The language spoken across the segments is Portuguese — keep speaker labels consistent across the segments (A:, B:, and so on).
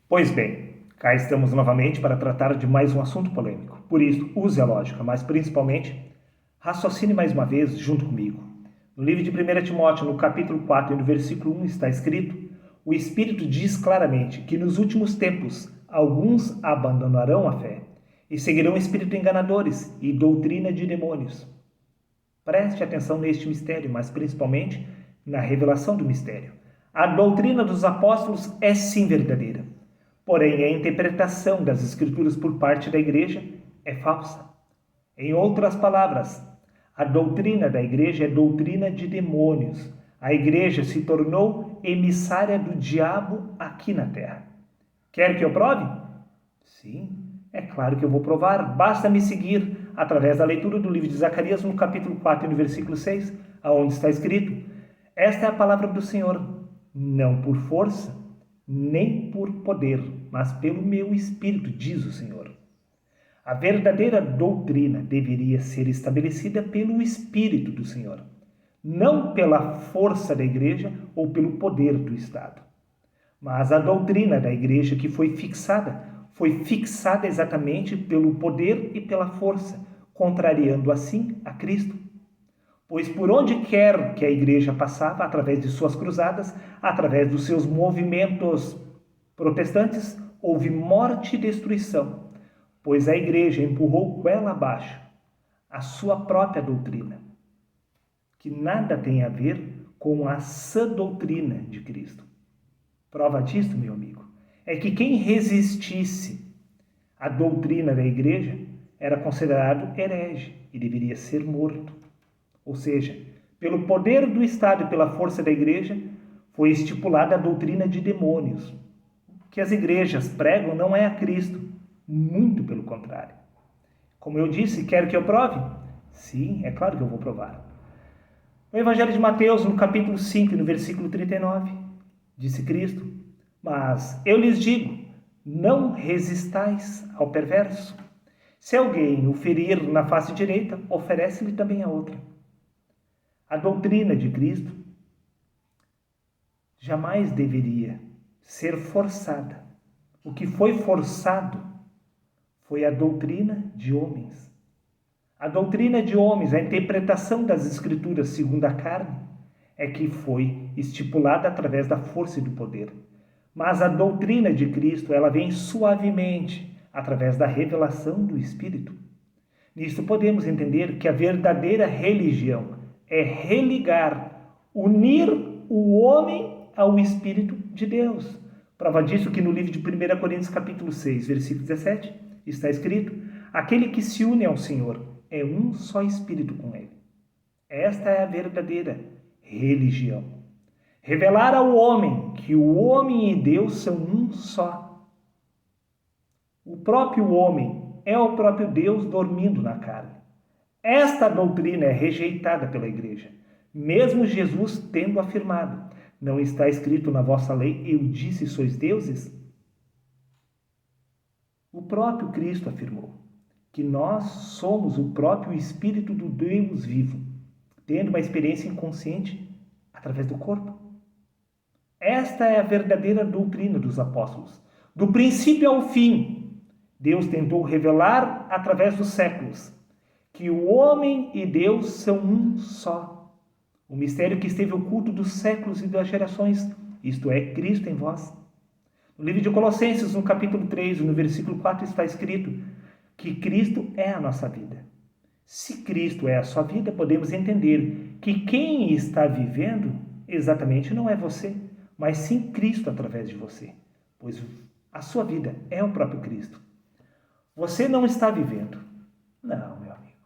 A: Pois bem, cá estamos novamente para tratar de mais um assunto polêmico. Por isso, use a lógica, mas principalmente, raciocine mais uma vez junto comigo. No livro de 1 Timóteo, no capítulo 4 e no versículo 1, está escrito: o Espírito diz claramente que nos últimos tempos alguns abandonarão a fé e seguirão espíritos enganadores e doutrina de demônios. Preste atenção neste mistério, mas principalmente na revelação do mistério. A doutrina dos apóstolos é sim verdadeira, porém a interpretação das Escrituras por parte da igreja é falsa. Em outras palavras, a doutrina da igreja é doutrina de demônios. A igreja se tornou emissária do diabo aqui na terra. Quer que eu prove? Sim, é claro que eu vou provar. Basta me seguir através da leitura do livro de Zacarias, no capítulo 4 e no versículo 6, aonde está escrito: esta é a palavra do Senhor, não por força, nem por poder, mas pelo meu Espírito, diz o Senhor. A verdadeira doutrina deveria ser estabelecida pelo Espírito do Senhor, não pela força da igreja ou pelo poder do Estado. Mas a doutrina da igreja que foi fixada exatamente pelo poder e pela força, contrariando assim a Cristo. Pois por onde quer que a igreja passava, através de suas cruzadas, através dos seus movimentos protestantes, houve morte e destruição, pois a igreja empurrou goela abaixo a sua própria doutrina, que nada tem a ver com a sã doutrina de Cristo. Prova disto, meu amigo, é que quem resistisse à doutrina da igreja era considerado herege e deveria ser morto. Ou seja, pelo poder do Estado e pela força da igreja, foi estipulada a doutrina de demônios. O que as igrejas pregam não é a Cristo, muito pelo contrário. Como eu disse, quero que eu prove? Sim, é claro que eu vou provar. No Evangelho de Mateus, no capítulo 5, no versículo 39, disse Cristo: mas eu lhes digo, não resistais ao perverso. Se alguém o ferir na face direita, oferece-lhe também a outra. A doutrina de Cristo jamais deveria ser forçada. O que foi forçado foi a doutrina de homens. A doutrina de homens, a interpretação das Escrituras segundo a carne, é que foi estipulada através da força e do poder. Mas a doutrina de Cristo, ela vem suavemente, através da revelação do Espírito. Nisto podemos entender que a verdadeira religião é religar, unir o homem ao Espírito de Deus. Prova disso que no livro de 1 Coríntios capítulo 6, versículo 17, está escrito: aquele que se une ao Senhor é um só Espírito com Ele. Esta é a verdadeira religião. Revelar ao homem que o homem e Deus são um só. O próprio homem é o próprio Deus dormindo na carne. Esta doutrina é rejeitada pela igreja, mesmo Jesus tendo afirmado: não está escrito na vossa lei, eu disse sois deuses? O próprio Cristo afirmou que nós somos o próprio Espírito do Deus vivo, tendo uma experiência inconsciente através do corpo. Esta é a verdadeira doutrina dos apóstolos. Do princípio ao fim, Deus tentou revelar através dos séculos que o homem e Deus são um só. O mistério que esteve oculto dos séculos e das gerações, isto é, Cristo em vós. No livro de Colossenses, no capítulo 3, no versículo 4, está escrito que Cristo é a nossa vida. Se Cristo é a sua vida, podemos entender que quem está vivendo exatamente não é você, mas sim Cristo através de você, pois a sua vida é o próprio Cristo. Você não está vivendo, não, meu amigo,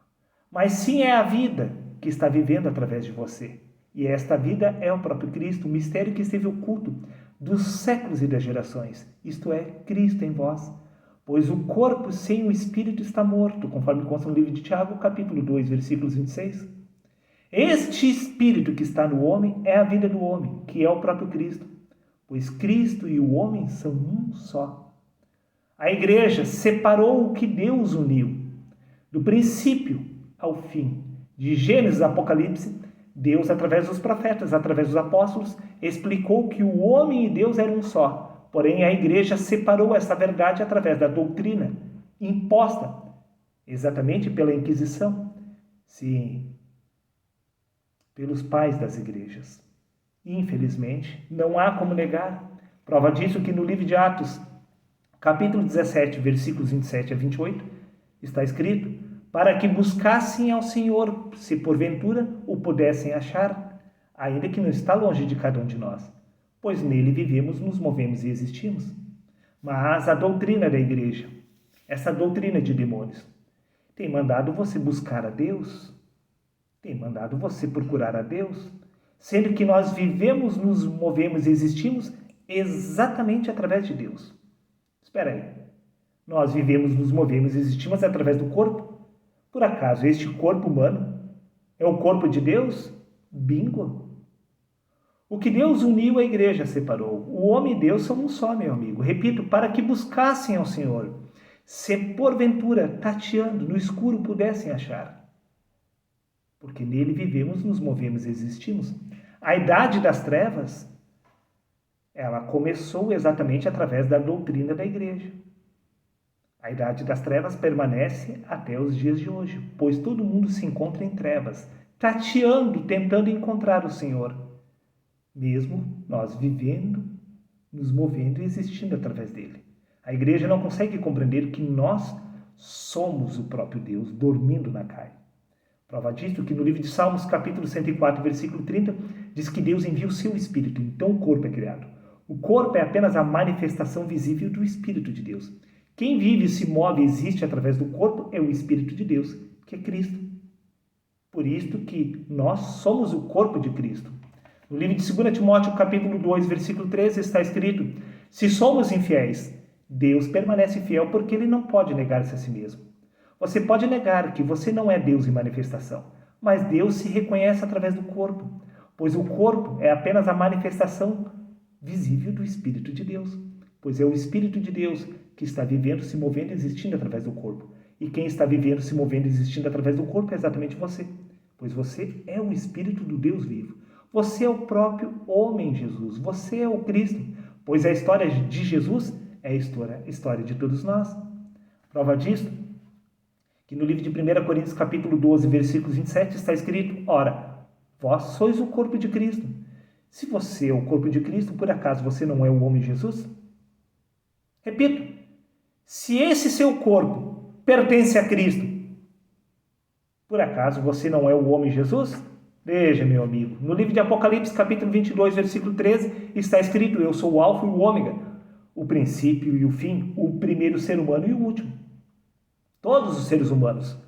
A: mas sim é a vida que está vivendo através de você. E esta vida é o próprio Cristo, o mistério que esteve oculto dos séculos e das gerações, isto é, Cristo em vós. Pois o corpo sem o espírito está morto, conforme consta no livro de Tiago, capítulo 2, versículos 26. Este espírito que está no homem é a vida do homem, que é o próprio Cristo, pois Cristo e o homem são um só. A igreja separou o que Deus uniu. Do princípio ao fim, de Gênesis a Apocalipse, Deus, através dos profetas, através dos apóstolos, explicou que o homem e Deus eram um só, Porém, a igreja separou essa verdade através da doutrina imposta, exatamente pela Inquisição, sim, pelos pais das igrejas. Infelizmente, não há como negar. Prova disso que no livro de Atos, capítulo 17, versículos 27 a 28, está escrito: para que buscassem ao Senhor, se porventura o pudessem achar, ainda que não está longe de cada um de nós, pois nele vivemos, nos movemos e existimos. Mas a doutrina da igreja, essa doutrina de demônios, tem mandado você buscar a Deus, tem mandado você procurar a Deus, sendo que nós vivemos, nos movemos e existimos exatamente através de Deus. Espera aí, nós vivemos, nos movemos e existimos através do corpo? Por acaso este corpo humano é o corpo de Deus? Bingo! O que Deus uniu, a igreja separou. O homem e Deus são um só, meu amigo. Repito, para que buscassem ao Senhor, se porventura, tateando no escuro, pudessem achar. Porque nele vivemos, nos movemos e existimos. A idade das trevas, ela começou exatamente através da doutrina da igreja. A idade das trevas permanece até os dias de hoje, pois todo mundo se encontra em trevas, tateando, tentando encontrar o Senhor. Mesmo nós vivendo, nos movendo e existindo através dele. A igreja não consegue compreender que nós somos o próprio Deus, dormindo na carne. Prova disso que no livro de Salmos, capítulo 104, versículo 30, diz que Deus envia o seu Espírito, então o corpo é criado. O corpo é apenas a manifestação visível do Espírito de Deus. Quem vive, se move e existe através do corpo é o Espírito de Deus, que é Cristo. Por isto que nós somos o corpo de Cristo. No livro de 2 Timóteo, capítulo 2, versículo 13, está escrito: se somos infiéis, Deus permanece fiel porque ele não pode negar-se a si mesmo. Você pode negar que você não é Deus em manifestação, mas Deus se reconhece através do corpo, pois o corpo é apenas a manifestação visível do Espírito de Deus, pois é o Espírito de Deus que está vivendo, se movendo e existindo através do corpo. E quem está vivendo, se movendo e existindo através do corpo é exatamente você, pois você é o Espírito do Deus vivo. Você é o próprio homem Jesus, você é o Cristo, pois a história de Jesus é a história de todos nós. Prova disso, que no livro de 1 Coríntios, capítulo 12, versículos 27, está escrito: ora, vós sois o corpo de Cristo. Se você é o corpo de Cristo, por acaso você não é o homem Jesus? Repito, se esse seu corpo pertence a Cristo, por acaso você não é o homem Jesus? Veja, meu amigo, no livro de Apocalipse, capítulo 22, versículo 13, está escrito: eu sou o alfa e o ômega, o princípio e o fim, o primeiro ser humano e o último. Todos os seres humanos,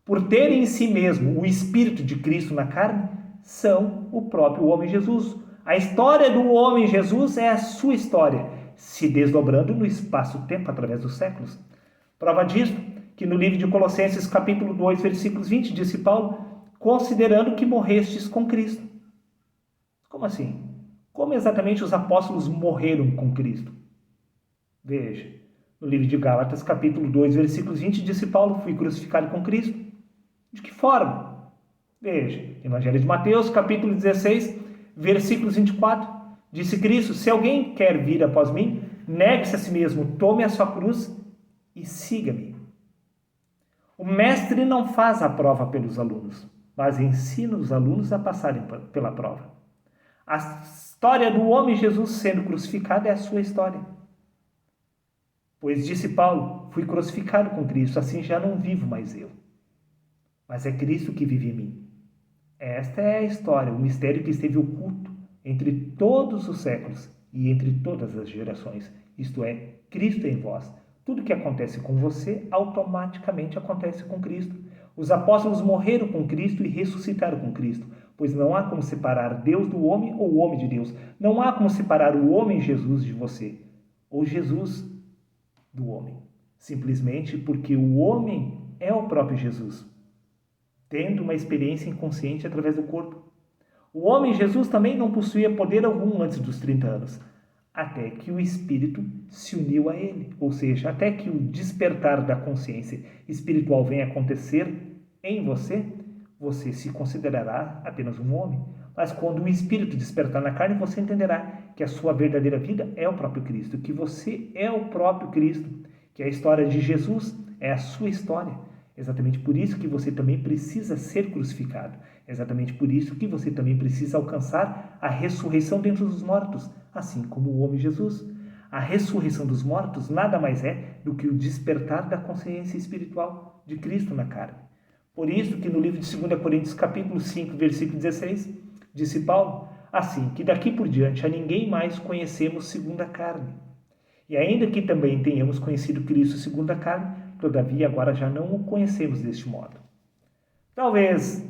A: por terem em si mesmo o Espírito de Cristo na carne, são o próprio homem Jesus. A história do homem Jesus é a sua história, se desdobrando no espaço-tempo através dos séculos. Prova disso, que no livro de Colossenses, capítulo 2, versículos 20, disse Paulo: considerando que morrestes com Cristo. Como assim? Como exatamente os apóstolos morreram com Cristo? Veja, no livro de Gálatas, capítulo 2, versículos 20, disse Paulo: fui crucificado com Cristo. De que forma? Veja, Evangelho de Mateus, capítulo 16, versículos 24, disse Cristo: se alguém quer vir após mim, negue-se a si mesmo, tome a sua cruz e siga-me. O mestre não faz a prova pelos alunos, mas ensina os alunos a passarem pela prova. A história do homem Jesus sendo crucificado é a sua história. Pois disse Paulo: fui crucificado com Cristo, assim já não vivo mais eu, mas é Cristo que vive em mim. Esta é a história, o mistério que esteve oculto entre todos os séculos e entre todas as gerações, isto é, Cristo em vós. Tudo que acontece com você, automaticamente acontece com Cristo. Os apóstolos morreram com Cristo e ressuscitaram com Cristo, pois não há como separar Deus do homem ou o homem de Deus. Não há como separar o homem Jesus de você, ou Jesus do homem. Simplesmente porque o homem é o próprio Jesus, tendo uma experiência inconsciente através do corpo. O homem Jesus também não possuía poder algum antes dos 30 anos, até que o Espírito se uniu a ele, ou seja, até que o despertar da consciência espiritual venha acontecer em você, você se considerará apenas um homem. Mas quando o Espírito despertar na carne, você entenderá que a sua verdadeira vida é o próprio Cristo, que você é o próprio Cristo, que a história de Jesus é a sua história. Exatamente por isso que você também precisa ser crucificado. Exatamente por isso que você também precisa alcançar a ressurreição dentre os mortos, assim como o homem Jesus. A ressurreição dos mortos nada mais é do que o despertar da consciência espiritual de Cristo na carne. Por isso que no livro de 2 Coríntios, capítulo 5, versículo 16, disse Paulo, assim, que daqui por diante a ninguém mais conhecemos segundo a carne. E ainda que também tenhamos conhecido Cristo segundo a carne, todavia agora já não o conhecemos deste modo. Talvez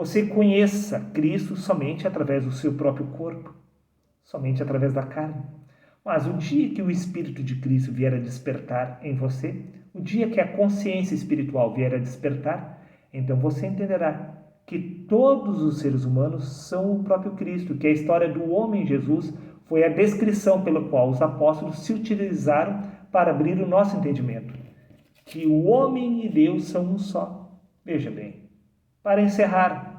A: você conheça Cristo somente através do seu próprio corpo, somente através da carne. Mas o dia que o Espírito de Cristo vier a despertar em você, o dia que a consciência espiritual vier a despertar, então você entenderá que todos os seres humanos são o próprio Cristo, que a história do homem Jesus foi a descrição pela qual os apóstolos se utilizaram para abrir o nosso entendimento, que o homem e Deus são um só. Veja bem, para encerrar,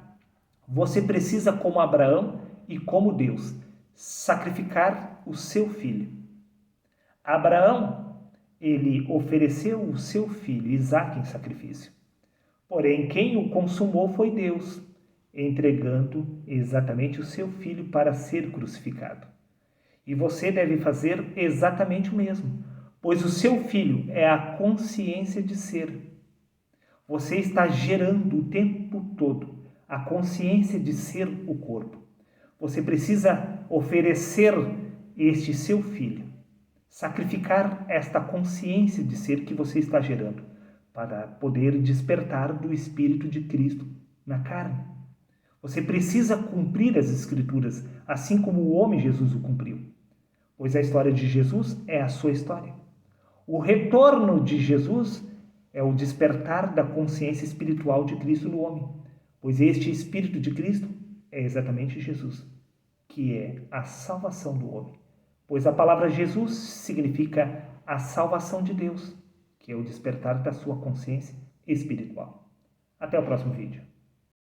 A: você precisa, como Abraão e como Deus, sacrificar o seu filho. Abraão, ele ofereceu o seu filho Isaque em sacrifício. Porém, quem o consumou foi Deus, entregando exatamente o seu filho para ser crucificado. E você deve fazer exatamente o mesmo, pois o seu filho é a consciência de ser. Você está gerando o tempo todo a consciência de ser o corpo. Você precisa oferecer este seu filho, sacrificar esta consciência de ser que você está gerando, para poder despertar do Espírito de Cristo na carne. Você precisa cumprir as Escrituras, assim como o homem Jesus o cumpriu, pois a história de Jesus é a sua história. O retorno de Jesus é o despertar da consciência espiritual de Cristo no homem, pois este Espírito de Cristo é exatamente Jesus, que é a salvação do homem, pois a palavra Jesus significa a salvação de Deus, que é o despertar da sua consciência espiritual. Até o próximo vídeo.